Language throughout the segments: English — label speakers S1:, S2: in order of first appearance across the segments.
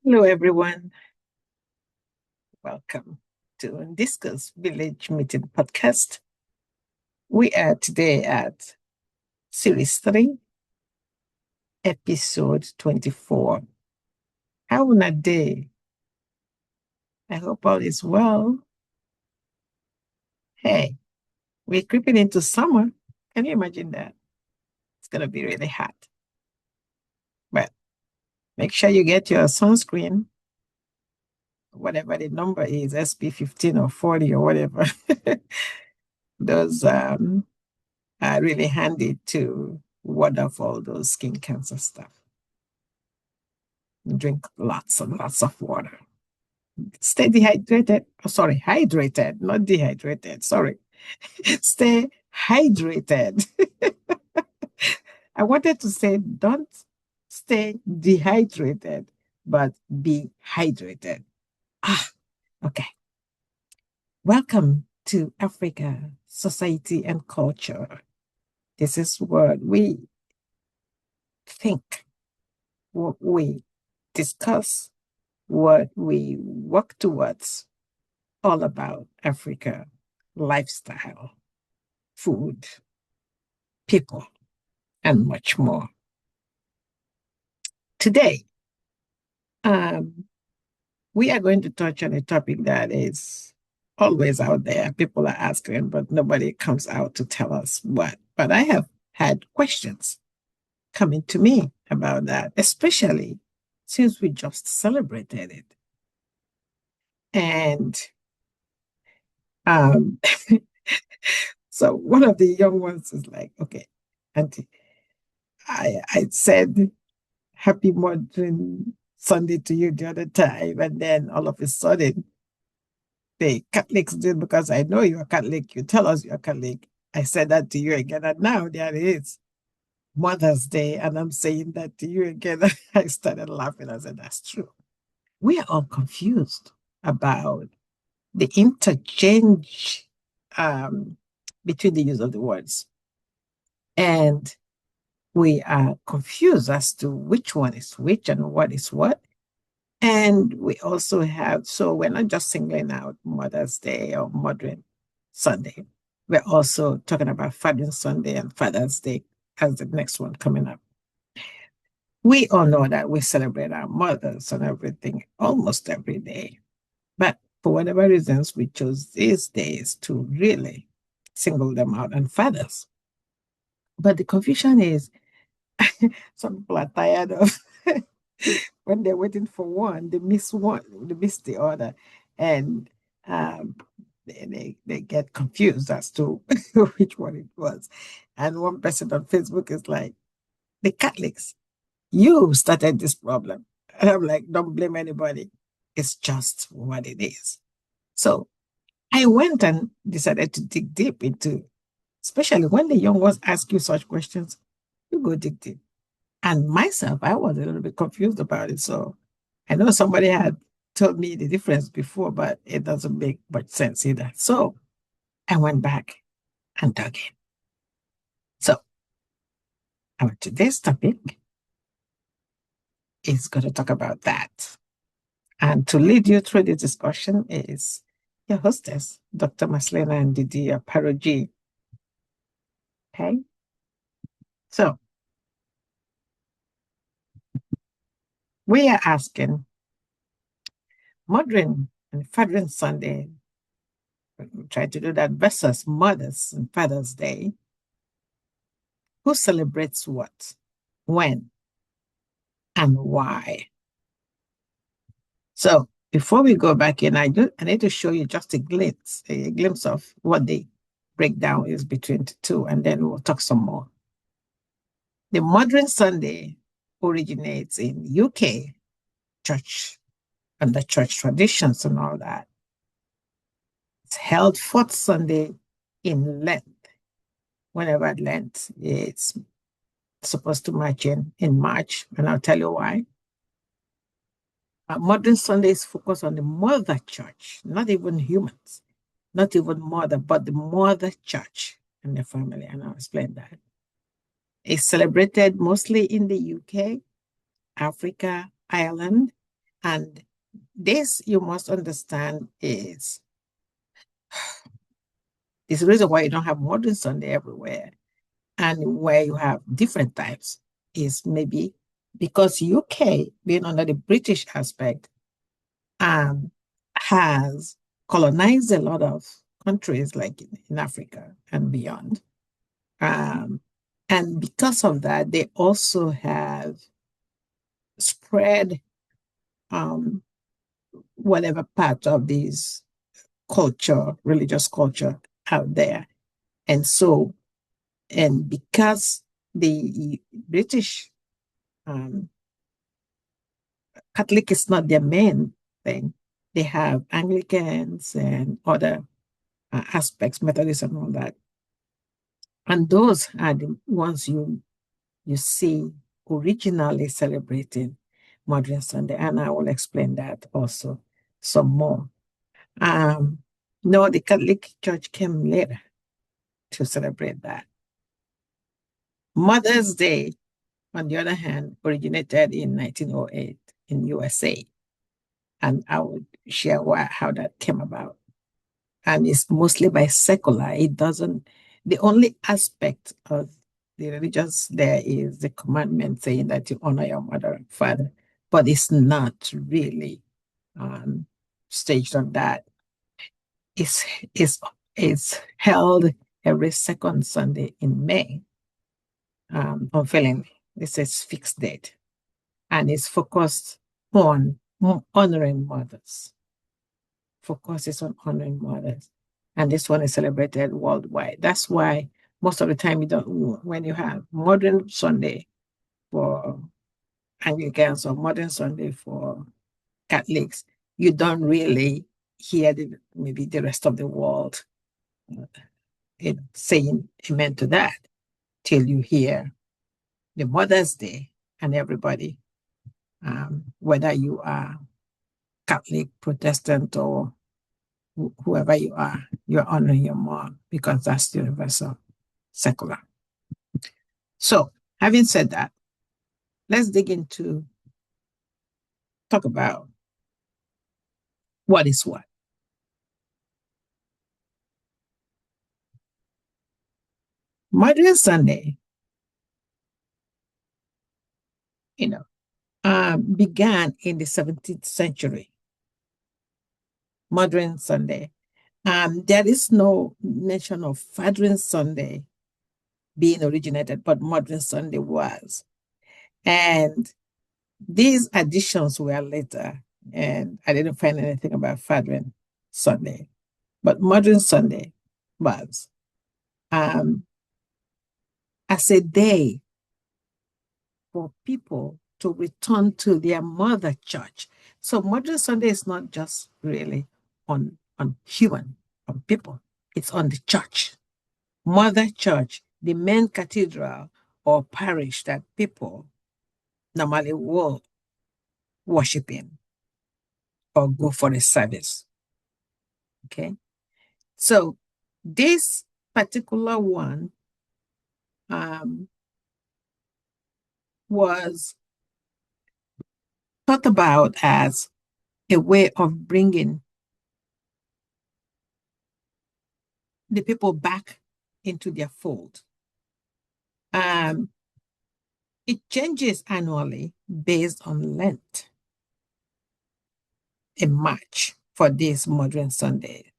S1: Hello, everyone. Welcome to NDISCO'S Village Meeting Podcast. We are today at Series 3, Episode 24. How was a day? I hope all is well. Hey, we're creeping into summer. Can you imagine that? It's going to be really hot. But make sure you get your sunscreen, whatever the number is, SP 15 or 40 or whatever. Those are really handy to ward off all those skin cancer stuff. Drink lots and lots of water. Stay dehydrated. Oh, sorry, hydrated, not dehydrated. Sorry. Stay hydrated. I wanted to say don't stay dehydrated, but be hydrated. Okay. Welcome to Africa, Society and Culture. This is what we think, what we discuss, what we work towards, all about Africa, lifestyle, food, people, and much more. Today, we are going to touch on a topic that is always out there. People are asking, but nobody comes out to tell us what. But I have had questions coming to me about that, especially since we just celebrated it. And so one of the young ones is like, okay, Auntie, I said happy modern Sunday to you the other time, and then all of a sudden the Catholics did, because I know you're Catholic, you tell us you're Catholic. I said that to you again, and now there it is, Mother's Day, and I'm saying that to you again. I started laughing. I said, that's true. We are all confused about the interchange between the use of the words. And we are confused as to which one is which and what is what. And we also have, so we're not just singling out Mother's Day or Modern Sunday. We're also talking about Father's Sunday and Father's Day as the next one coming up. We all know that we celebrate our mothers and everything almost every day. But for whatever reasons, we chose these days to really single them out and fathers. But the confusion is some people are tired of when they're waiting for one, they miss the other. And they get confused as to which one it was. And one person on Facebook is like, the Catholics, you started this problem. And I'm like, don't blame anybody. It's just what it is. So I went and decided to dig deep into, especially when the young ones ask you such questions, you go dig deep. And myself, I was a little bit confused about it. So I know somebody had told me the difference before, but it doesn't make much sense either. So I went back and dug in. So our today's topic is going to talk about that. And to lead you through the discussion is your hostess, Dr. Marcellina and Ndidi M.OPARAOJI. Okay? So we are asking, Modern and Father's Sunday, we try to do that, versus Mother's and Father's Day. Who celebrates what, when, and why? So before we go back in, I need to show you just a glimpse of what the breakdown is between the two, and then we'll talk some more. The Modern Sunday originates in UK church and the church traditions and all that. It's held fourth Sunday in Lent. Whenever Lent, it's supposed to march in March, and I'll tell you why. Modern Sunday is focused on the mother church, not even humans, not even mother, but the mother church and the family, and I'll explain that. It's celebrated mostly in the UK, Africa, Ireland, And this, you must understand, is the reason why you don't have modern Sunday everywhere and where you have different types is maybe because UK, being under the British aspect, um, has colonized a lot of countries like in Africa and beyond. Um, and because of that, they also have spread um, whatever part of this culture, religious culture out there. And so, and because the British um, Catholic is not their main thing, they have Anglicans and other aspects, Methodists and all that. And those are the ones you see originally celebrating Modern Sunday. And I will explain that also some more. No, the Catholic Church came later to celebrate that. Mother's Day, on the other hand, originated in 1908 in USA. And I would share how that came about. And it's mostly by secular. It doesn't, the only aspect of the religious there is the commandment saying that you honor your mother and father, but it's not really um, staged on that. It's, it's, it's held every second Sunday in May, unveiling. This is fixed date, and it's focused on honoring mothers. Focuses on honoring mothers. And this one is celebrated worldwide. That's why most of the time you don't, when you have modern Sunday for Anglicans or modern Sunday for Catholics, you don't really hear maybe the rest of the world saying amen to that till you hear the Mother's Day and everybody, whether you are Catholic, Protestant, or whoever you are, you're honoring your mom because that's the universal secular. So, having said that, let's dig into talk about what is what. Modern Sunday, you know, began in the 17th century. Modern Sunday. There is no mention of Fathering Sunday being originated, but Modern Sunday was. And these additions were later, and I didn't find anything about Fathering Sunday, but Modern Sunday was as a day for people to return to their mother church. So Modern Sunday is not just really on on people, it's on the church. Mother church, the main cathedral or parish that people normally will worship in or go for a service. Okay. So this particular one was thought about as a way of bringing the people back into their fold. It changes annually based on Lent in March for this modern Sunday.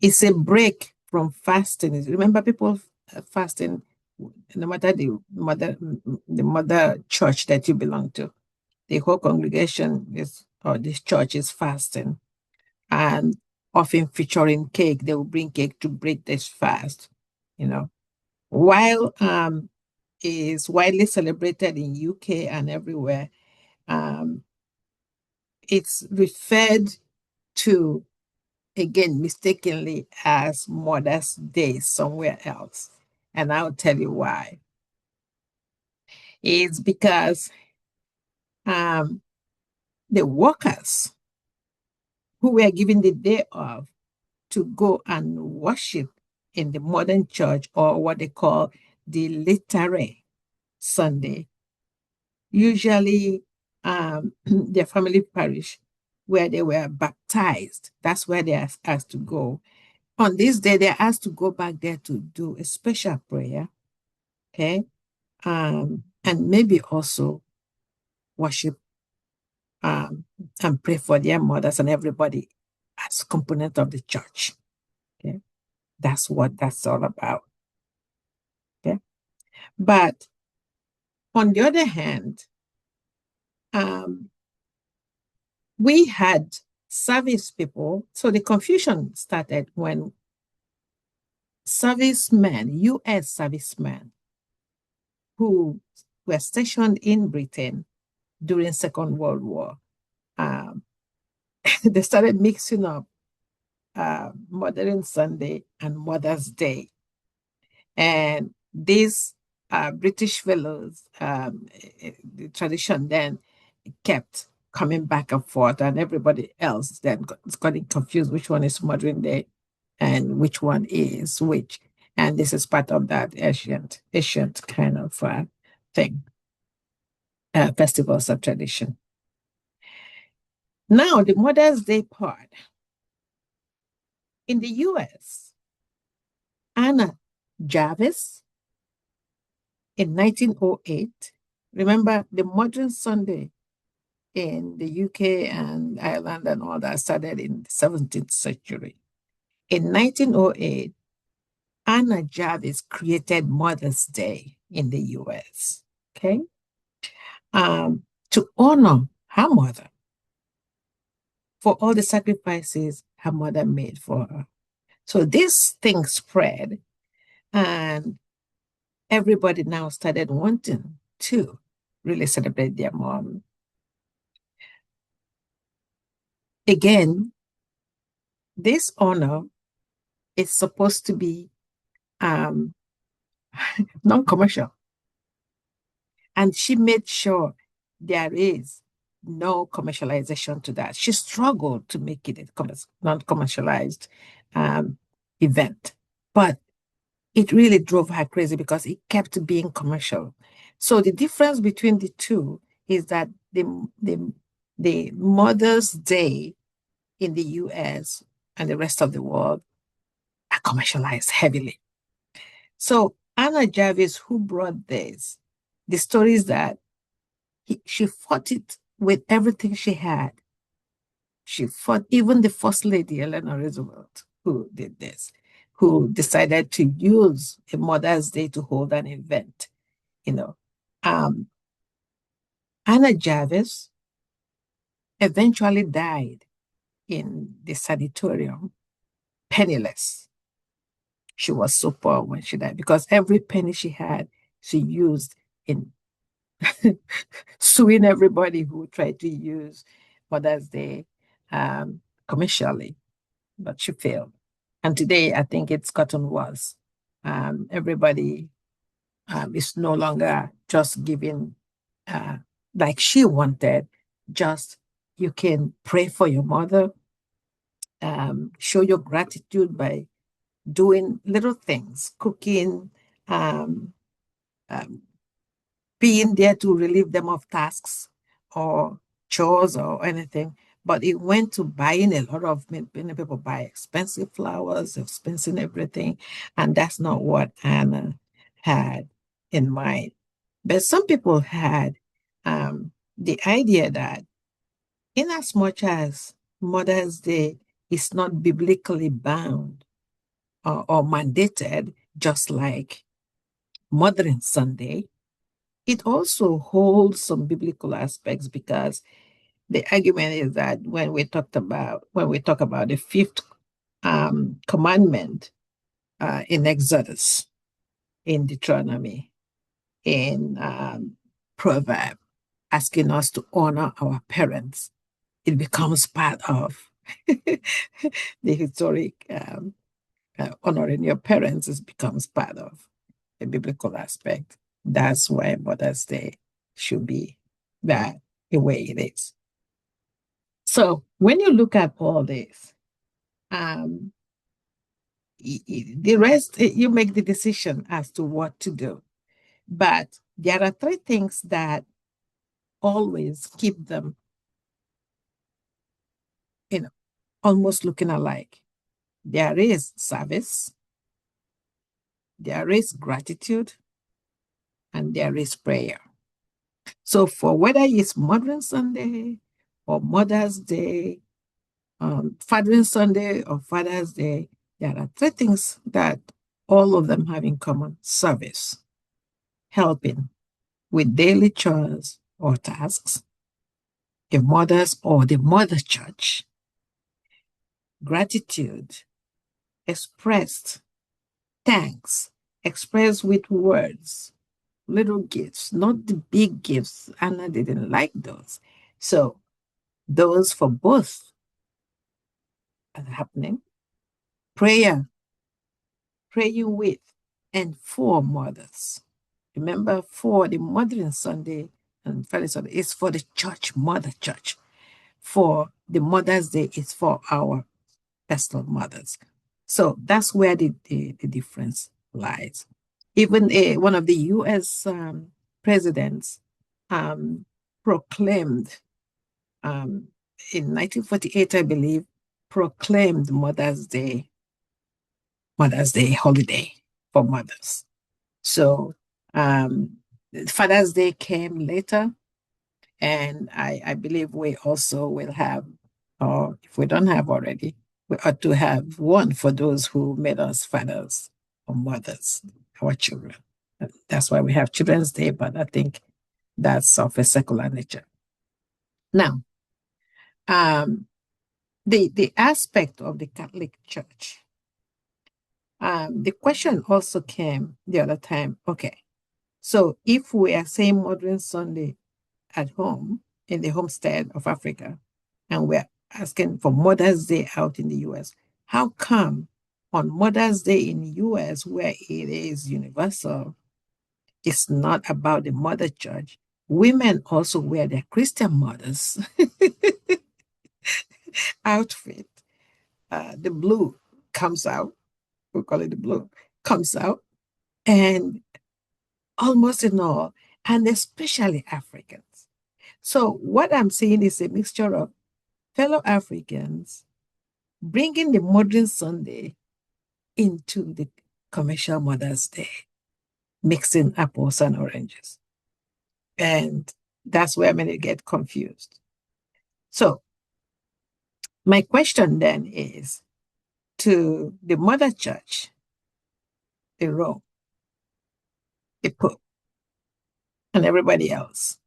S1: It's a break from fasting. Remember, people fasting, no matter the mother church that you belong to, the whole congregation is or this church is fasting, and often featuring cake. They will bring cake to break this fast. You know, while is widely celebrated in UK and everywhere, it's referred to again mistakenly as Mother's Day somewhere else. And I'll tell you why. It's because the workers who were given the day off to go and worship in the modern church, or what they call the literary Sunday, usually their family parish where they were baptized. That's where they are asked to go. On this day, they're asked to go back there to do a special prayer, okay? And maybe also worship um, and pray for their mothers and everybody as component of the church. Okay, that's what that's all about. Okay, but on the other hand, um, we had service people. So the confusion started when servicemen, U.S. servicemen, who were stationed in Britain during Second World War, um, they started mixing up Mothering Sunday and Mother's Day. And these British fellows, the tradition then kept coming back and forth, and everybody else then got getting confused which one is modern day and which one is which. And this is part of that ancient kind of thing, festivals of tradition. Now, the Mother's Day part. In the US, Anna Jarvis in 1908, remember the modern Sunday in the UK and Ireland and all that started in the 17th century. In 1908, Anna Jarvis created Mother's Day in the US, okay? To honor her mother for all the sacrifices her mother made for her. So this thing spread, and everybody now started wanting to really celebrate their mom. Again, this honor is supposed to be non-commercial. And she made sure there is no commercialization to that. She struggled to make it a non-commercialized event, but it really drove her crazy because it kept being commercial. So the difference between the two is that the Mother's Day in the US and the rest of the world are commercialized heavily. So Anna Jarvis, who brought this, the story is that she fought it with everything she had. She fought even the First Lady, Eleanor Roosevelt, who did this, who decided to use a Mother's Day to hold an event. You know, Anna Jarvis eventually died in the sanatorium, penniless. She was so poor when she died because every penny she had, she used in suing everybody who tried to use Mother's Day commercially, but she failed. And today, I think it's gotten worse. Everybody is no longer just giving like she wanted, just you can pray for your mother, show your gratitude by doing little things, cooking, um, um, being there to relieve them of tasks or chores or anything. But it went to buying a lot of, many people buy expensive flowers, expensive everything. And that's not what Anna had in mind. But some people had the idea that in as much as Mother's Day is not biblically bound or mandated, just like Mothering Sunday, it also holds some biblical aspects because the argument is that when we talk about the fifth commandment in Exodus, in Deuteronomy, in Proverb, asking us to honor our parents, it becomes part of the historic honoring your parents. It becomes part of the biblical aspect. That's why Mother's Day should be that the way it is. So when you look at all this, the rest, you make the decision as to what to do. But there are three things that always keep them, almost looking alike. There is service, there is gratitude, and there is prayer. So for whether it's Mothering Sunday or Mother's Day, Fathering Sunday or Father's Day, there are three things that all of them have in common: service, helping with daily chores or tasks, the mothers or the mother church, gratitude, expressed, thanks, expressed with words, little gifts, not the big gifts. Anna didn't like those. So those for both are happening. Prayer, praying with, and for mothers. Remember, for the Mothering Sunday and Friday Sunday is for the church, mother church. For the Mother's Day, it's for our personal mothers. So that's where the difference lies. Even one of the U.S. Presidents proclaimed in 1948, I believe, proclaimed Mother's Day holiday for mothers. So Father's Day came later, and I believe we also will have, or if we don't have already, we ought to have one for those who made us fathers or mothers, our children. That's why we have Children's Day, but I think that's of a secular nature. Now, the aspect of the Catholic Church, the question also came the other time, okay, so if we are saying Mothering Sunday at home, in the homestead of Africa, and we're asking for Mother's Day out in the US, how come on Mother's Day in the US, where it is universal, it's not about the mother church? Women also wear their Christian mothers outfit. The blue comes out, we call it the blue, comes out, and almost in all, and especially Africans. So what I'm seeing is a mixture of fellow Africans bringing the Mothering Sunday into the commercial Mother's Day, mixing apples and oranges. And that's where many get confused. So my question then is to the Mother Church, the Rome, the Pope, and everybody else.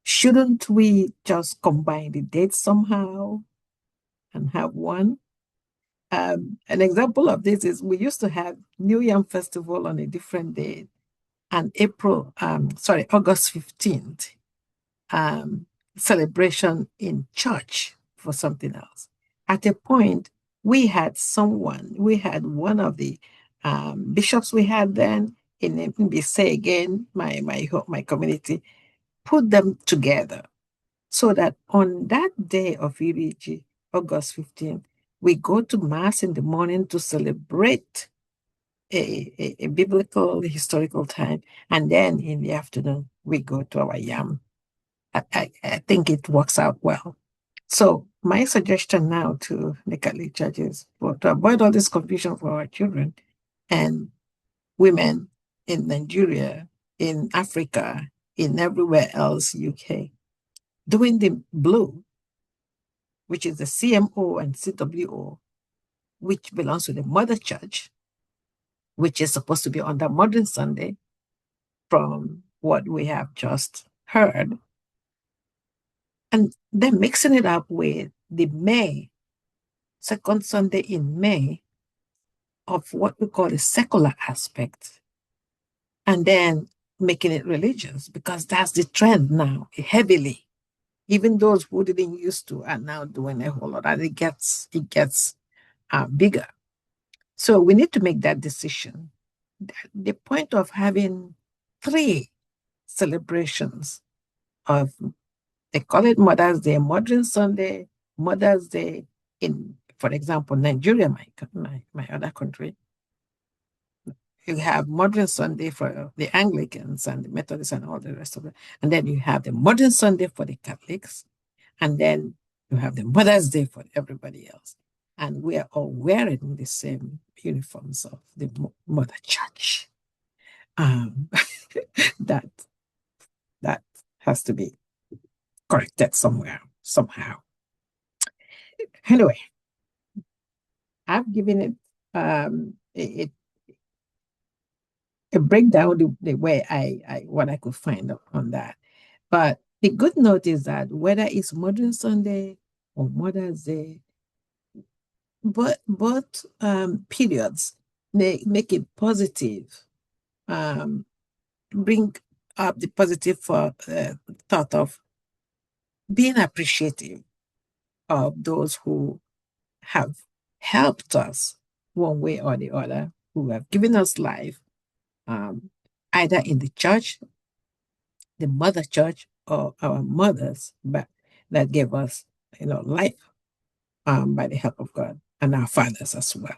S1: Shouldn't we just combine the dates somehow and have one? An example of this is we used to have New Yam Festival on a different day, and August 15th, celebration in church for something else. At a point, we had one of the bishops we had then in Mbise again, my community, put them together so that on that day of Iriji, August 15th, we go to Mass in the morning to celebrate a biblical, historical time, and then in the afternoon, we go to our yam. I think it works out well. So my suggestion now to the Catholic Church is to avoid all this confusion for our children and women in Nigeria, in Africa, in everywhere else, UK, doing the blue, which is the CMO and CWO, which belongs to the Mother Church, which is supposed to be on the Mothering Sunday, from what we have just heard. And then mixing it up with the second Sunday in May, of what we call the secular aspect, and then making it religious, because that's the trend now, heavily. Even those who didn't used to are now doing a whole lot, and it gets bigger. So we need to make that decision. The point of having 3 celebrations of, they call it Mother's Day, Mothering Sunday, Mother's Day in, for example, Nigeria, my other country, you have Modern Sunday for the Anglicans and the Methodists and all the rest of it. And then you have the Modern Sunday for the Catholics. And then you have the Mother's Day for everybody else. And we are all wearing the same uniforms of the Mother Church. Um, that that has to be corrected somewhere, somehow. Anyway, I've given it a breakdown the way I what I could find on that. But the good note is that whether it's Modern Sunday or Mother's Day, both periods make it positive, bring up the positive thought of being appreciative of those who have helped us one way or the other, who have given us life, either in the church, the mother church, or our mothers, but that gave us, life by the help of God, and our fathers as well.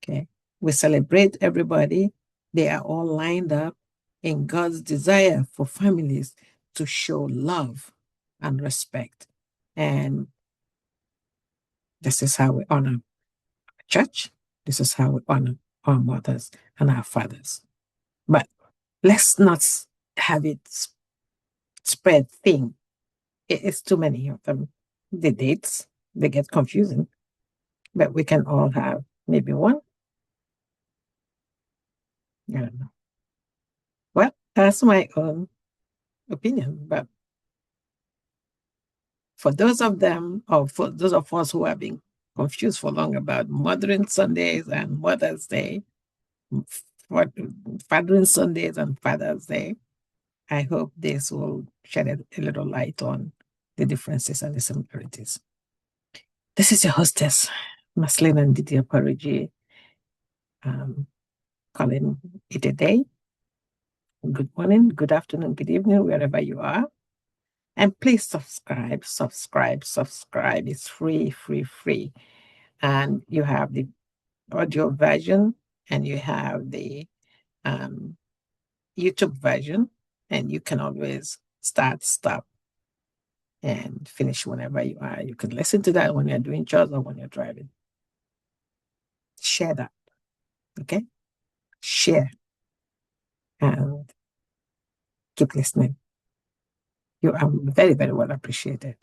S1: Okay, we celebrate everybody. They are all lined up in God's desire for families to show love and respect, and this is how we honor church. This is how we honor our mothers and our fathers. But let's not have it spread thin. It's too many of them. The dates, they get confusing. But we can all have maybe one. I don't know. Well, that's my own opinion. But for those of them, or for those of us who have been confused for long about Mothering Sundays and Mother's Day, Fathering Sundays and Father's Day, I hope this will shed a little light on the differences and the similarities. This is your hostess, Marcellina and Ndidi M.OPARAOJI, calling it a day. Good morning, good afternoon, good evening, wherever you are. And please subscribe. It's free, free, free. And you have the audio version and you have the YouTube version, and you can always start, stop, and finish whenever you are. You can listen to that when you're doing chores or when you're driving. Share that, okay? Share and keep listening. You are very, very well appreciated.